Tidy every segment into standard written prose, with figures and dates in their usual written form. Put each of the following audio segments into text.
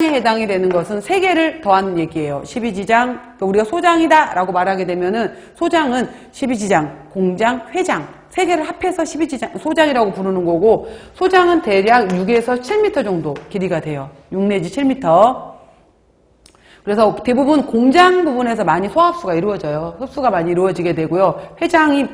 에 해당이 되는 것은 3개를 더한 얘기예요. 12지장, 우리가 소장이다 라고 말하게 되면은 소장은 12지장, 공장, 회장 3개를 합해서 12지장, 소장이라고 부르는 거고, 소장은 대략 6에서 7m 정도 길이가 돼요. 6 내지 7m. 그래서 대부분 공장 부분에서 많이 소합수가 이루어져요. 흡수가 많이 이루어지게 되고요. 회장이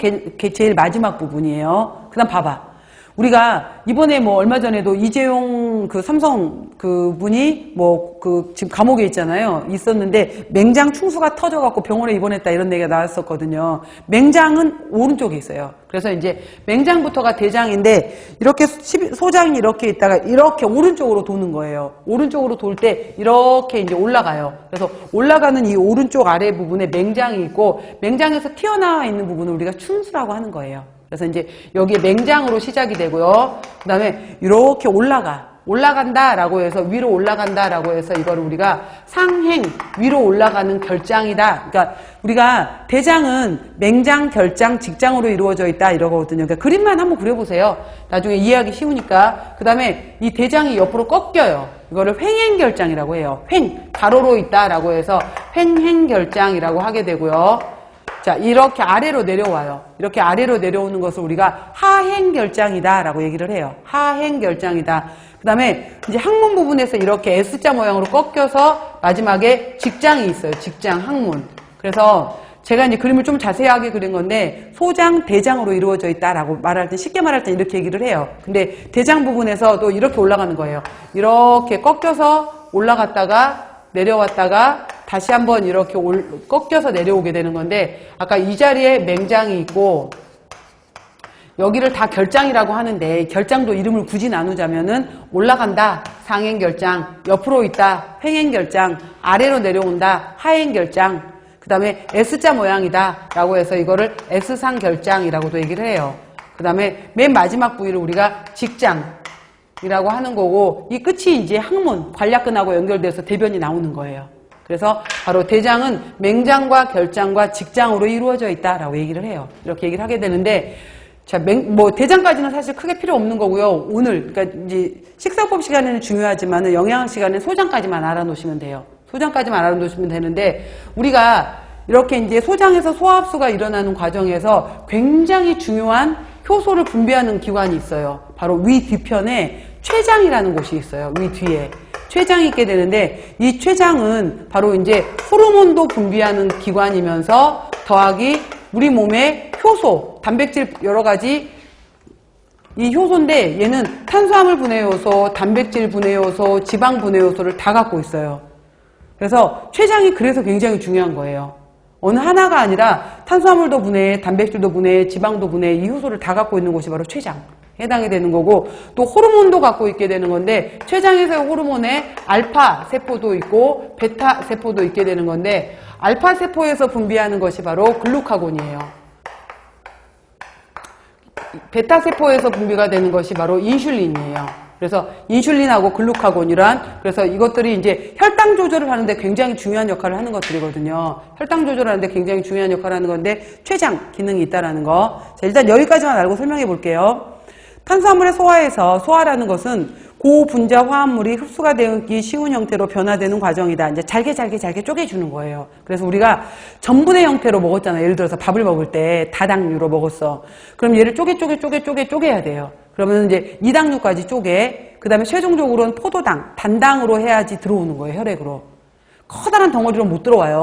제일 마지막 부분이에요. 그 다음 봐봐. 우리가 이번에 뭐 얼마 전에도 이재용 그 삼성 그 분이 뭐 그 지금 감옥에 있잖아요. 있었는데 맹장 충수가 터져갖고 병원에 입원했다 이런 얘기가 나왔었거든요. 맹장은 오른쪽에 있어요. 그래서 이제 맹장부터가 대장인데 이렇게 소장이 이렇게 있다가 이렇게 오른쪽으로 도는 거예요. 오른쪽으로 돌 때 이렇게 이제 올라가요. 그래서 올라가는 이 오른쪽 아래 부분에 맹장이 있고 맹장에서 튀어나와 있는 부분을 우리가 충수라고 하는 거예요. 그래서 이제 여기에 맹장으로 시작이 되고요. 그 다음에 이렇게 올라간다라고 해서 위로 올라간다라고 해서 이걸 우리가 상행, 위로 올라가는 결장이다. 그러니까 우리가 대장은 맹장, 결장, 직장으로 이루어져 있다 이러거든요. 그러니까 그림만 한번 그려보세요. 나중에 이해하기 쉬우니까. 그 다음에 이 대장이 옆으로 꺾여요. 이거를 횡행결장이라고 해요. 가로로 있다라고 해서 횡행결장이라고 하게 되고요. 자, 이렇게 아래로 내려와요. 이렇게 아래로 내려오는 것을 우리가 하행결장이다 라고 얘기를 해요. 하행결장이다. 그 다음에 이제 항문 부분에서 이렇게 S자 모양으로 꺾여서 마지막에 직장이 있어요. 직장, 항문. 그래서 제가 이제 그림을 좀 자세하게 그린 건데 소장, 대장으로 이루어져 있다라고 말할 때, 쉽게 말할 때 이렇게 얘기를 해요. 근데 대장 부분에서도 이렇게 올라가는 거예요. 이렇게 꺾여서 올라갔다가 내려왔다가 다시 한번 이렇게 꺾여서 내려오게 되는 건데, 아까 이 자리에 맹장이 있고 여기를 다 결장이라고 하는데, 결장도 이름을 굳이 나누자면은 올라간다, 상행결장, 옆으로 있다, 횡행결장, 아래로 내려온다, 하행결장, 그 다음에 S자 모양이다 라고 해서 이거를 S상결장이라고도 얘기를 해요. 그 다음에 맨 마지막 부위를 우리가 직장이라고 하는 거고, 이 끝이 이제 항문, 관략근하고 연결돼서 대변이 나오는 거예요. 그래서 바로 대장은 맹장과 결장과 직장으로 이루어져 있다라고 얘기를 해요. 이렇게 얘기를 하게 되는데, 자, 대장까지는 사실 크게 필요 없는 거고요. 오늘, 그러니까 이제 식사법 시간에는 중요하지만은 영양학 시간에 소장까지만 알아놓으시면 돼요. 소장까지만 알아놓으시면 되는데, 우리가 이렇게 이제 소장에서 소화합수가 일어나는 과정에서 굉장히 중요한 효소를 분비하는 기관이 있어요. 바로 위 뒤편에 췌장이라는 곳이 있어요. 위 뒤에. 췌장이 있게 되는데, 이 췌장은 바로 이제 호르몬도 분비하는 기관이면서 더하기 우리 몸의 효소, 단백질 여러 가지 이 효소인데, 얘는 탄수화물 분해 요소, 단백질 분해 요소, 지방 분해 요소를 다 갖고 있어요. 그래서 췌장이 그래서 굉장히 중요한 거예요. 어느 하나가 아니라 탄수화물도 분해해, 단백질도 분해해, 지방도 분해해, 이 효소를 다 갖고 있는 곳이 바로 췌장. 해당이 되는 거고, 또 호르몬도 갖고 있게 되는 건데, 췌장에서의 호르몬에 알파 세포도 있고 베타 세포도 있게 되는 건데, 알파 세포에서 분비하는 것이 바로 글루카곤이에요. 베타 세포에서 분비가 되는 것이 바로 인슐린이에요. 그래서 인슐린하고 글루카곤이란, 그래서 이것들이 이제 혈당 조절을 하는데 굉장히 중요한 역할을 하는 것들이거든요. 혈당 조절을 하는데 굉장히 중요한 역할을 하는 건데, 췌장 기능이 있다라는 거. 자, 일단 여기까지만 알고 설명해 볼게요. 탄수화물의 소화라는 것은 고분자 화합물이 흡수가 되기 쉬운 형태로 변화되는 과정이다. 이제 잘게 쪼개주는 거예요. 그래서 우리가 전분의 형태로 먹었잖아요. 예를 들어서 밥을 먹을 때 다당류로 먹었어. 그럼 얘를 쪼개야 돼요. 그러면 이제 2당류까지 쪼개. 그 다음에 최종적으로는 포도당, 단당으로 해야지 들어오는 거예요. 혈액으로. 커다란 덩어리로 못 들어와요.